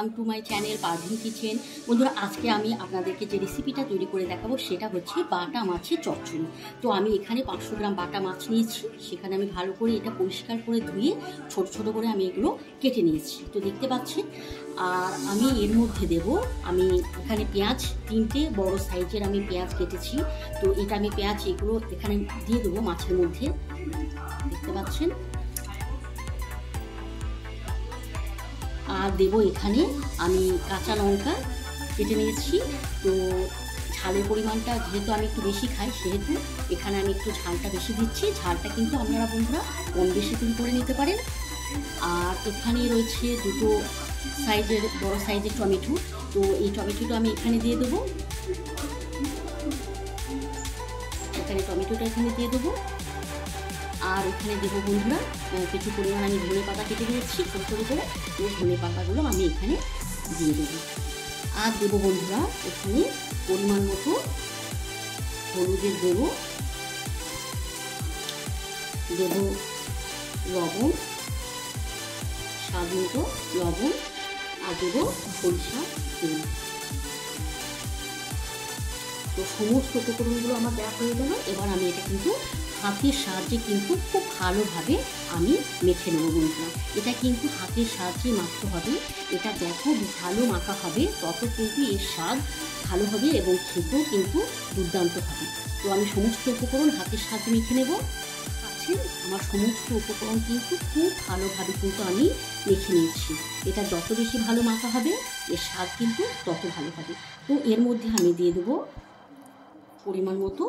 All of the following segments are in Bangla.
Welcome to my channel Parveen kitchen. বন্ধুরা, আজকে আমি আপনাদেরকে যে রেসিপিটা তৈরি করে দেখাবো সেটা হচ্ছে বাটা মাছের চচ্চড়ি। তো আমি এখানে 500 গ্রাম বাটা মাছ নিয়েছি, সেখানে আমি ভালো করে এটা পরিষ্কার করে ধুয়ে ছোট ছোট করে আমি এগুলো কেটে নিয়েছি, তো দেখতে পাচ্ছেন। আর আমি এর মধ্যে দেব, আমি এখানে পেঁয়াজ 3টে বড় সাইজের আমি পেঁয়াজ কেটেছি, তো এটা আমি পেঁয়াজ এগুলো এখানে দিয়ে দেবো মাছের মধ্যে, দেখতে পাচ্ছেন। আর দেবো এখানে আমি কাঁচা লঙ্কা কেটে নিয়েছি। তো ঝালের পরিমাণটা যেহেতু আমি একটু বেশি খাই, সেহেতু এখানে আমি একটু ঝালটা বেশি দিচ্ছি। ঝালটা কিন্তু আপনারা বন্ধুরা কম বেশি করে নিতে পারেন। আর এখানে রয়েছে 2টো সাইজের বড় সাইজের টমেটো, তো এই টমেটোটা আমি এখানে দিয়ে দেবো। এখানে টমেটোটা এখানে দিয়ে দেবো। আর এখানে দেবো বন্ধুরা কিছু পরিমাণ আমি ধনে পাতা কেটে দিয়েছি ছোটো ছোটো করে, তো ধনে পাতাগুলো আমি এখানে দিয়ে দেবো। আর দেবো বন্ধুরা এখানে পরিমাণ মতো হলুদের গুঁড়ো, দেবো লবণ, স্বাদ মতো লবণ, আর দেবো সরিষার তেল। তো সমস্ত উপকরণগুলো আমার দেওয়া হয়ে গেল। এবার আমি এটা কিন্তু হাতের সাহায্যে কিন্তু খুব ভালোভাবে আমি মেখে নেবো বন্ধুরা। এটা কিন্তু হাতের সাহায্যে মাখতে হবে। এটা যত ভালো মাখা হবে তত কিন্তু এর স্বাদ ভালো হবে এবং খেতেও কিন্তু দুর্দান্ত হবে। তো আমি সমস্ত উপকরণ হাতের সাহায্যে মেখে নেব। পাচ্ছেন, আমার সমস্ত উপকরণ কিন্তু খুব ভালোভাবে কিন্তু আমি মেখে নিয়েছি। এটা যত বেশি ভালো মাখা হবে এর স্বাদ কিন্তু তত ভালো হবে। তো এর মধ্যে আমি দিয়ে দেবো পরিমাণ মতো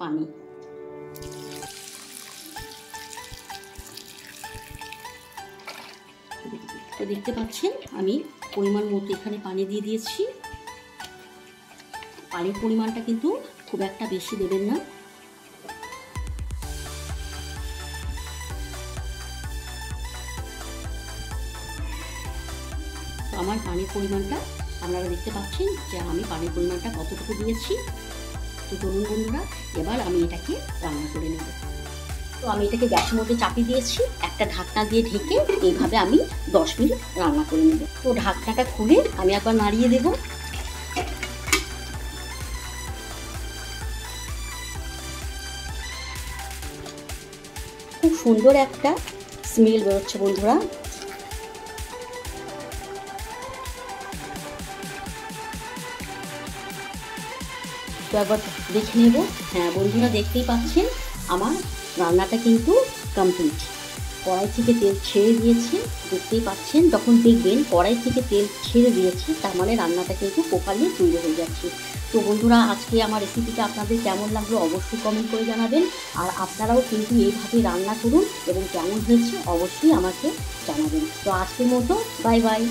পানি। তো দেখতে পাচ্ছেন আমি পরিমাণ মতো এখানে পানি দিয়ে দিয়েছি। পানির পরিমাণটা কিন্তু খুব একটা বেশি দেবেন না। তো আমার পানির পরিমাণটা আপনারা দেখতে পাচ্ছেন যে আমি পানির পরিমাণটা কতটুকু দিয়েছি। তো চলুন বন্ধুরা, এবার আমি এটাকে রান্না করে নেব। তো আমি এটাকে গ্যাসের মধ্যে চাপিয়ে দিয়েছি, একটা ঢাকনা দিয়ে ঢেকে এইভাবে আমি 10 মিনিট রান্না করে নেব। তো ঢাকনাটা খুলে আমি একবার নাড়িয়ে দেব। খুব সুন্দর একটা স্মেল বেরোচ্ছে বন্ধুরা। তো একবার দেখে নেব। হ্যাঁ বন্ধুরা, দেখতেই পাচ্ছেন আমার রান্নাটা কিন্তু কমপ্লিট। কড়াই থেকে তেল ছেড়ে দিয়েছে, দেখতেই পাচ্ছেন। যখন দেখবেন কড়াই থেকে তেল ছেড়ে দিয়েছে, তার মানে রান্নাটা কিন্তু প্রপারলি তৈরি হয়ে যাচ্ছে। তো বন্ধুরা, আজকে আমার রেসিপিটা আপনাদের কেমন লাগলো অবশ্যই কমেন্ট করে জানাবেন। আর আপনারাও কিন্তু এইভাবে রান্না করুন এবং কেমন হয়েছে অবশ্যই আমাকে জানাবেন। তো আজকের মতো বাই বাই।